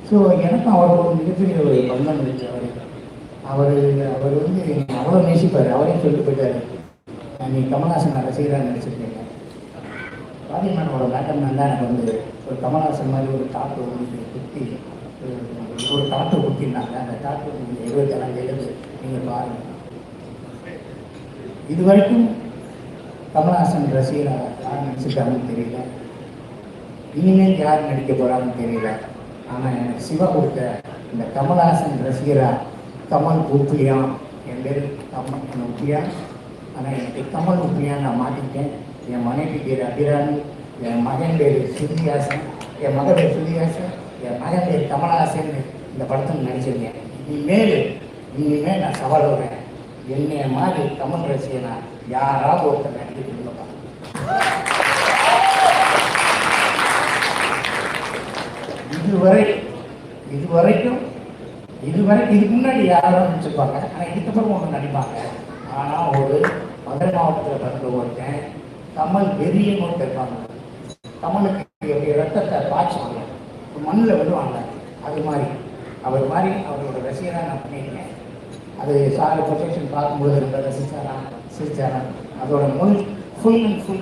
So எனக்கும் அவரோட ஒரு மிகப்பெரிய ஒரு பந்தம் இருக்கு. அவர் அவர் வந்து அவ்வளோ நேசிப்பார். அவரே சொல்லிட்டு போயிட்டாரு, நீ கமல்ஹாசன் ரசிகராக நடிச்சிருக்கீங்க. ராஜமேனோட பேட்டன் தான் எனக்கு வந்து ஒரு கமல்ஹாசன் மாதிரி ஒரு தாட்டு வந்து குத்தி ஒரு தாட்டு குத்தினாங்க. அந்த தாட்டு 27 நீங்கள் பாருங்கள். இது வரைக்கும் கமல்ஹாசன் ரசிகராக யார் நடிச்சிருக்காங்கன்னு தெரியல, இனிமேல் யார் நடிக்க போகிறாங்கன்னு தெரியல. ஆனால் எனக்கு சிவா கொடுத்த இந்த கமல்ஹாசன் ரசிகரா கமல் உப்பிலியா, என் பேர் கமல் உப்பிலியா. ஆனால் எனக்கு கமல் உப்பிலியா நான் மாற்றிக்கிட்டேன். என் மனைவி பேர் அபிராமி, என் மகன் பேர் ஸ்ருதிஹாசன், என் மகன் பேர் ஸ்ருதிஹாசன், என் மகன் பேர் கமல்ஹாசன். இந்த படத்தில் நடிச்சிருக்கேன். இனிமேல் நான் சவால் விடுறேன், என்னைய மாதிரி கமல் ரசிகனா யாராவது ஒருத்தர் நடிக்க கொடுப்பா. இதுவரைக்கும் இதுக்கு முன்னாடி யாரும் நடிச்சிருப்பாங்க, ஆனால் இதுக்கப்புறம் ஒன்று நடிப்பாங்க. ஆனால் ஒரு மதுரை மாவட்டத்தில் பிறந்த ஒருத்தன் கமல் வெறியன்னு ஒருத்தர் இருப்பாங்க. கமலுக்கு எப்படி ரத்தத்தை பாய்ச்சுவாங்க, மண்ணில் விடுவாங்க, அது மாதிரி அவர் மாதிரி அவரோட ரசிகராக நான் பண்ணியிருக்கேன். அது சார் ப்ரொஜெக்ஷன் பார்க்கும்போது ரொம்ப ரசிச்சாராம், சிரிச்சாராம். அதோட ஃபுல் அண்ட் ஃபுல்